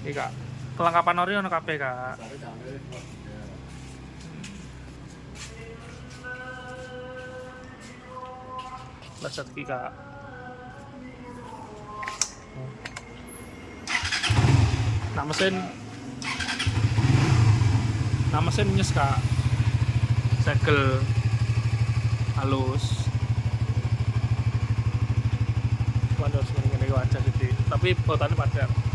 Iki Kak. Kelengkapan ori ono kabeh Kak. Lecet iki Kak. Nah mesin nyes Kak. Segel halus. Waduh, ngene iki aja sih. Tapi botane padat.